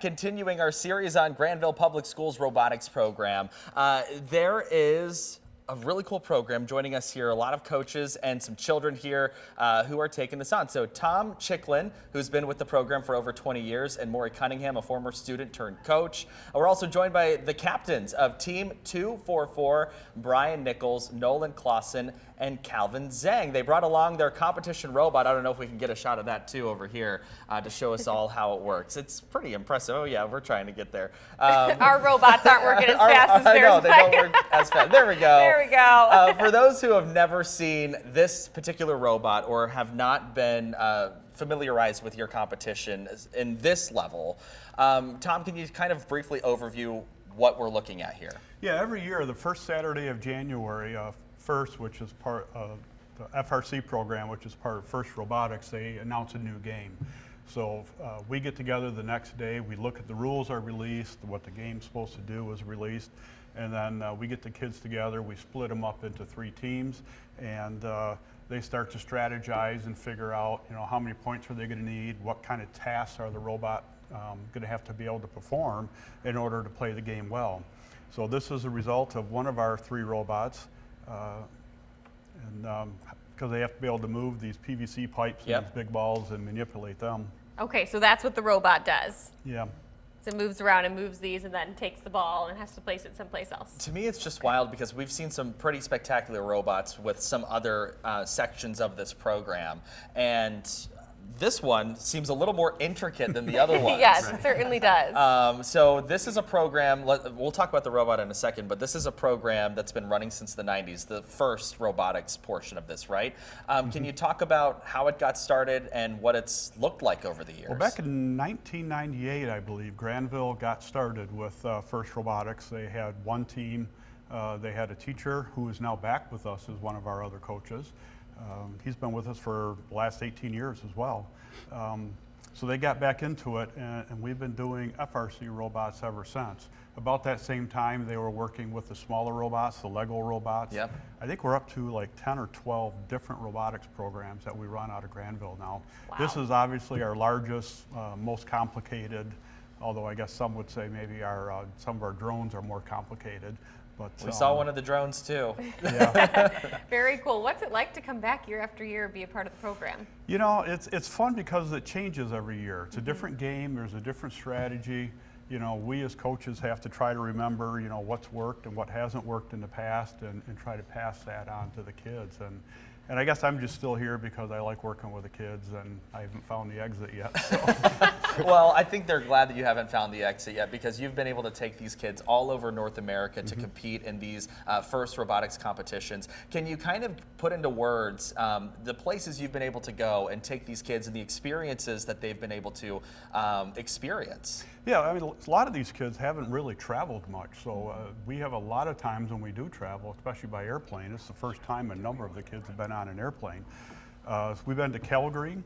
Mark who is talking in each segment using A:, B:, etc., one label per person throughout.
A: Continuing our series on Grandville Public Schools robotics program, there is a really cool program joining us here. A lot of coaches and some children here who are taking this on. So Tom Chicklin, who's been with the program for over 20 years, and Maury Cunningham, a former student turned coach. We're also joined by the captains of Team 244, Brian Nichols, Nolan Clausen, and Calvin Zhang. They brought along their competition robot. I don't know if we can get a shot of that too over here to show us all how it works. It's pretty impressive. Oh yeah, we're trying to get there.
B: Our robots aren't working as fast as theirs.
A: No, they don't work as fast. There we go.
B: There we go.
A: For those who have never seen this particular robot or have not been familiarized with your competition in this level, Tom, can you kind of briefly overview what we're looking at here?
C: Yeah, every year, the first Saturday of January, first, which is part of the FRC program, which is part of First Robotics, they announce a new game. So we get together the next day, we look at the rules are released, what the game's supposed to do is released, and then we get the kids together, we split them up into 3 teams, and they start to strategize and figure out, how many points are they going to need, what kind of tasks are the robot going to have to be able to perform in order to play the game well. So this is a result of one of our 3 robots, because they have to be able to move these PVC pipes and these big balls and manipulate them.
B: Okay, so that's what the robot does.
C: Yeah.
B: So it moves around and moves these and then takes the ball and has to place it someplace else.
A: To me, it's just wild because we've seen some pretty spectacular robots with some other sections of this program. And this one seems a little more intricate than the other ones.
B: Yes, it certainly does.
A: So this is a program, we'll talk about the robot in a second, but this is a program that's been running since the 90s, the first robotics portion of this, right? Can you talk about how it got started and what it's looked like over the years?
C: Well, back in 1998, I believe, Grandville got started with First Robotics. They had one team. They had a teacher who is now back with us as one of our other coaches. He's been with us for the last 18 years as well. So they got back into it, and we've been doing FRC robots ever since. About that same time, they were working with the smaller robots, the Lego robots.
A: Yep.
C: I think we're up to like 10 or 12 different robotics programs that we run out of Grandville now.
B: Wow.
C: This is obviously our largest, most complicated, although I guess some would say maybe some of our drones are more complicated. But,
A: we saw one of the drones too.
C: Yeah.
B: Very cool. What's it like to come back year after year and be a part of the program?
C: It's fun because it changes every year. It's a different game. There's a different strategy. We as coaches have to try to remember, what's worked and what hasn't worked in the past, and try to pass that on to the kids. And I guess I'm just still here because I like working with the kids, and I haven't found the exit yet. So.
A: Well, I think they're glad that you haven't found the exit yet, because you've been able to take these kids all over North America to compete in these first robotics competitions. Can you kind of put into words the places you've been able to go and take these kids and the experiences that they've been able to experience?
C: Yeah, I mean, a lot of these kids haven't really traveled much, so we have a lot of times when we do travel, especially by airplane. It's the first time a number of the kids have been on an airplane. So we've been to Calgary.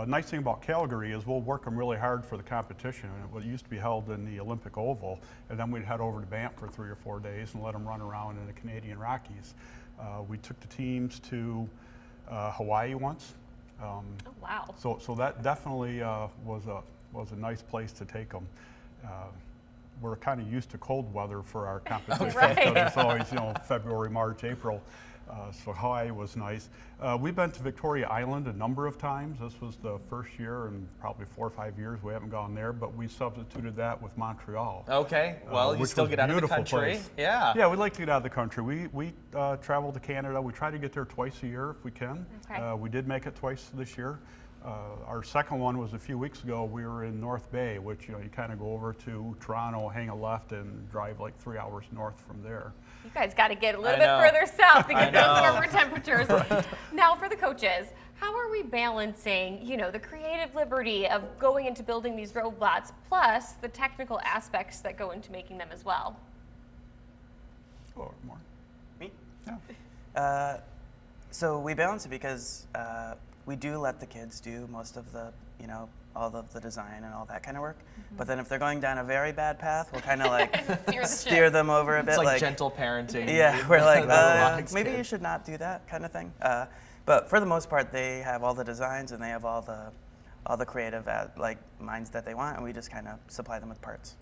C: Nice thing about Calgary is we'll work them really hard for the competition. It used to be held in the Olympic Oval, and then we'd head over to Banff for 3 or 4 days and let them run around in the Canadian Rockies. We took the teams to Hawaii once.
B: Oh, wow.
C: So that definitely was a nice place to take them. We're kind of used to cold weather for our competition because it's always February, March, April. So Hawaii was nice. We've been to Victoria Island a number of times. This was the first year in probably 4 or 5 years we haven't gone there, but we substituted that with Montreal.
A: Okay, well, you still get out of the country.
C: Place.
A: Yeah.
C: Yeah, we'd like to get out of the country. We travel to Canada. We try to get there twice a year if we can.
B: Okay.
C: We did make it twice this year. Our second one was a few weeks ago. We were in North Bay, which you kind of go over to Toronto, hang a left, and drive like 3 hours north from there.
B: You guys got to get a little bit further south to get those warmer temperatures. Right. Now, for the coaches, how are we balancing, the creative liberty of going into building these robots, plus the technical aspects that go into making them as well?
C: Or more.
D: Me?
C: Yeah.
D: So we balance it because we do let the kids do most of the, all of the design and all that kind of work. But then if they're going down a very bad path, we'll kind of like steer them over a bit.
A: It's like gentle parenting.
D: Yeah, we're like, maybe you should not do that kind of thing. But for the most part, they have all the designs and they have all all the creative like minds that they want, and we just kind of supply them with parts.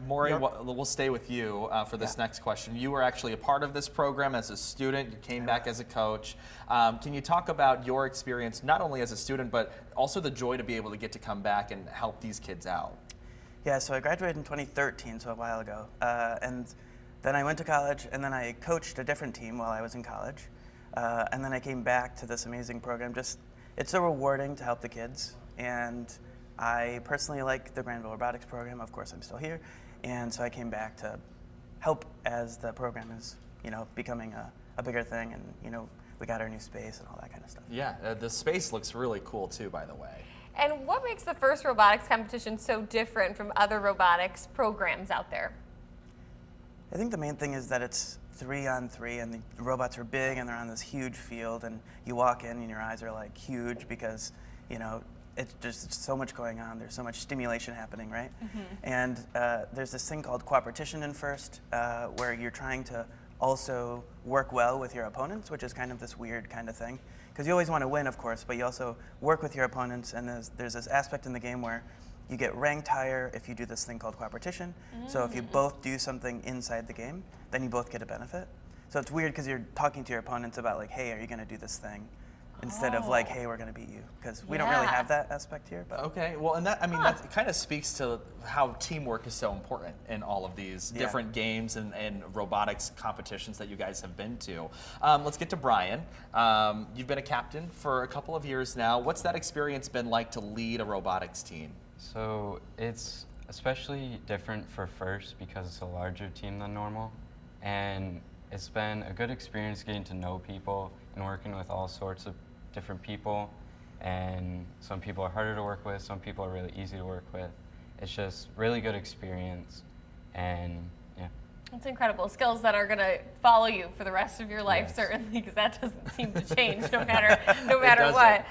A: Maury,
C: Yep.
A: we'll stay with you for this next question. You were actually a part of this program as a student. You came back as a coach. Can you talk about your experience, not only as a student, but also the joy to be able to get to come back and help these kids out?
D: Yeah, so I graduated in 2013, so a while ago. And then I went to college, and then I coached a different team while I was in college. And then I came back to this amazing program. It's so rewarding to help the kids. And I personally like the Grandville Robotics program. Of course, I'm still here. And so I came back to help as the program is, becoming a bigger thing. And, we got our new space and all that kind of stuff.
A: Yeah, the space looks really cool too, by the way.
B: And what makes the first robotics competition so different from other robotics programs out there?
D: I think the main thing is that it's 3-on-3, and the robots are big, and they're on this huge field, and you walk in and your eyes are like huge because, it's just so much going on. There's so much stimulation happening, right? And there's this thing called cooperation in first, where you're trying to also work well with your opponents, which is kind of this weird kind of thing. Because you always want to win, of course, but you also work with your opponents, and there's this aspect in the game where you get ranked higher if you do this thing called cooperation. So if you both do something inside the game, then you both get a benefit. So it's weird because you're talking to your opponents about like, hey, are you going to do this thing? Instead of like, hey, we're going to beat you. Because we don't really have that aspect here. But
A: Okay, well, and that kind of speaks to how teamwork is so important in all of these different games and robotics competitions that you guys have been to. Let's get to Brian. You've been a captain for a couple of years now. What's that experience been like to lead a robotics team?
E: So it's especially different for first because it's a larger team than normal. And it's been a good experience getting to know people and working with all sorts of different people. And some people are harder to work with, some people are really easy to work with. It's just really good experience, and yeah.
B: It's incredible. Skills that are going to follow you for the rest of your life, certainly, because that doesn't seem to change no matter what.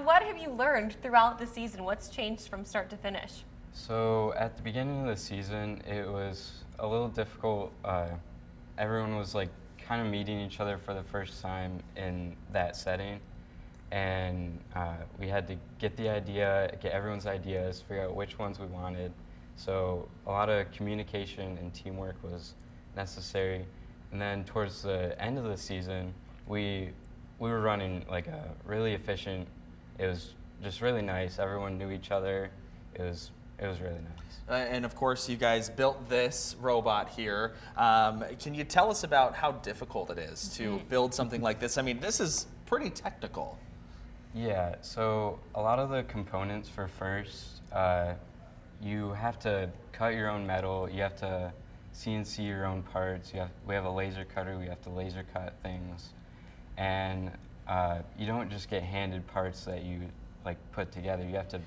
B: What have you learned throughout the season? What's changed from start to finish?
E: So at the beginning of the season, it was a little difficult. Everyone was like kind of meeting each other for the first time in that setting. And we had to get everyone's ideas, figure out which ones we wanted. So a lot of communication and teamwork was necessary. And then towards the end of the season, we were running like a really efficient. It was just really nice. Everyone knew each other. It was really nice.
A: And of course, you guys built this robot here. Can you tell us about how difficult it is to build something like this? I mean, this is pretty technical.
E: Yeah, so a lot of the components for first, you have to cut your own metal, you have to CNC your own parts, we have a laser cutter, we have to laser cut things, and you don't just get handed parts that you like put together, you have to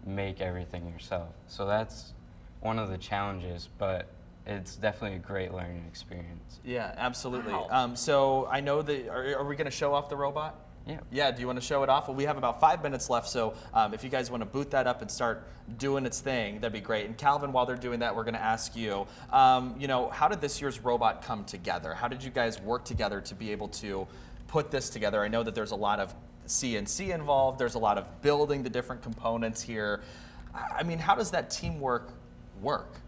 E: make everything yourself. So that's one of the challenges, but it's definitely a great learning experience.
A: Yeah, absolutely.
B: Wow.
A: So I know that, are we going to show off the robot?
E: Yeah.
A: Yeah, do you want to show it off? Well, we have about 5 minutes left, so if you guys want to boot that up and start doing its thing, that'd be great. And Calvin, while they're doing that, we're going to ask you, how did this year's robot come together? How did you guys work together to be able to put this together? I know that there's a lot of CNC involved, there's a lot of building the different components here. I mean, how does that teamwork work?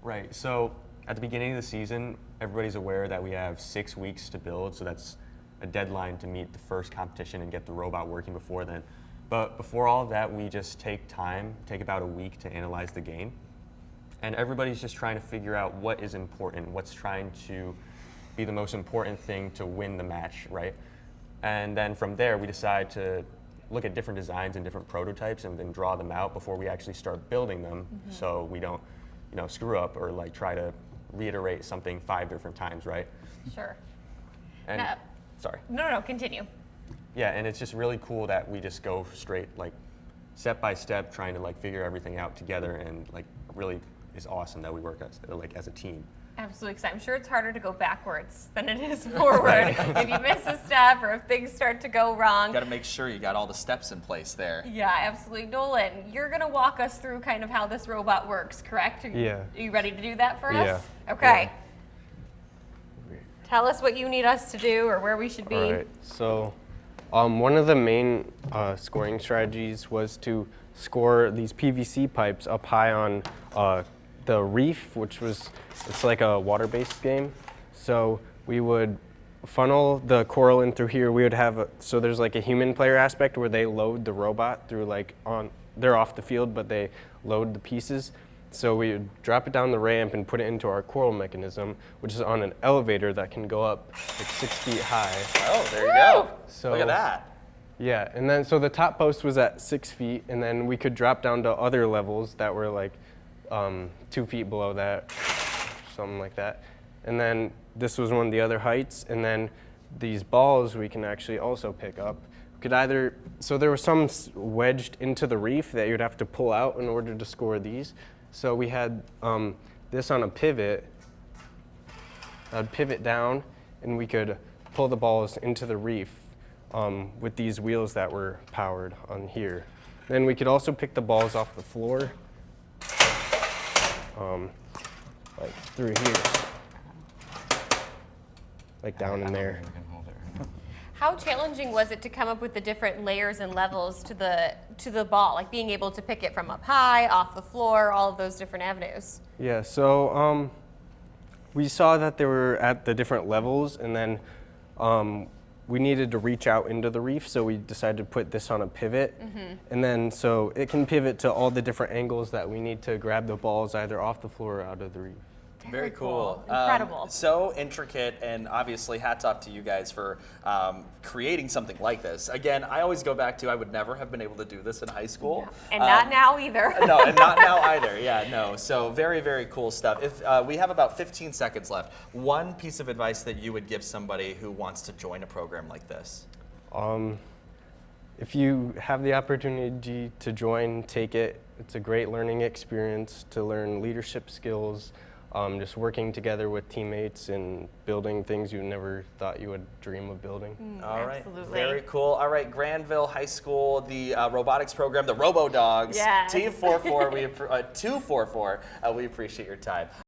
F: Right, so at the beginning of the season, everybody's aware that we have 6 weeks to build, so that's a deadline to meet the first competition and get the robot working before then. But before all of that, we just take about a week to analyze the game. And everybody's just trying to figure out what is important, what's trying to be the most important thing to win the match, right? And then from there, we decide to look at different designs and different prototypes and then draw them out before we actually start building them, so we don't, screw up or like try to reiterate something 5 different times, right?
B: Sure.
F: And
B: Now,
F: sorry.
B: No, continue.
F: Yeah, and it's just really cool that we just go straight, like, step by step, trying to like figure everything out together, and like really is awesome that we work as a team.
B: Absolutely, because I'm sure it's harder to go backwards than it is forward. If you miss a step or if things start to go wrong.
A: Got to make sure you got all the steps in place there.
B: Yeah, absolutely. Nolan, you're going to walk us through kind of how this robot works, correct?
G: Yeah.
B: Are you ready to do that for us?
G: Yeah.
B: Okay. Tell us what you need us to do or where we should be.
G: All right. So one of the main scoring strategies was to score these PVC pipes up high on the reef, it's like a water-based game. So we would funnel the coral in through here. We would have so there's like a human player aspect where they load the robot through they're off the field, but they load the pieces. So we would drop it down the ramp and put it into our coral mechanism, which is on an elevator that can go up like 6 feet high.
A: Oh, there you go.
G: So,
A: look at that.
G: Yeah, and then so the top post was at 6 feet, and then we could drop down to other levels that were like 2 feet below that, something like that. And then this was one of the other heights, and then these balls we can actually also pick up. So there were some wedged into the reef that you'd have to pull out in order to score these. So we had this on a pivot. I'd pivot down, and we could pull the balls into the reef with these wheels that were powered on here. Then we could also pick the balls off the floor, like through here, like down in there.
B: How challenging was it to come up with the different layers and levels to the ball, like being able to pick it from up high, off the floor, all of those different avenues?
G: Yeah, so we saw that they were at the different levels, and then we needed to reach out into the reef, so we decided to put this on a pivot. And then so it can pivot to all the different angles that we need to grab the balls either off the floor or out of the reef.
A: Very cool.
B: Incredible.
A: So intricate, and obviously hats off to you guys for creating something like this. Again, I always go back to I would never have been able to do this in high school.
B: And not now either.
A: No, and not now either. Yeah, no. So very, very cool stuff. If we have about 15 seconds left, one piece of advice that you would give somebody who wants to join a program like this?
G: If you have the opportunity to join, take it. It's a great learning experience to learn leadership skills, just working together with teammates and building things you never thought you would dream of building.
A: All right,
B: absolutely.
A: very cool. All right, Grandville High School, the robotics program, the Robo Dogs,
B: Yes.
A: Team 44, 244. We appreciate your time.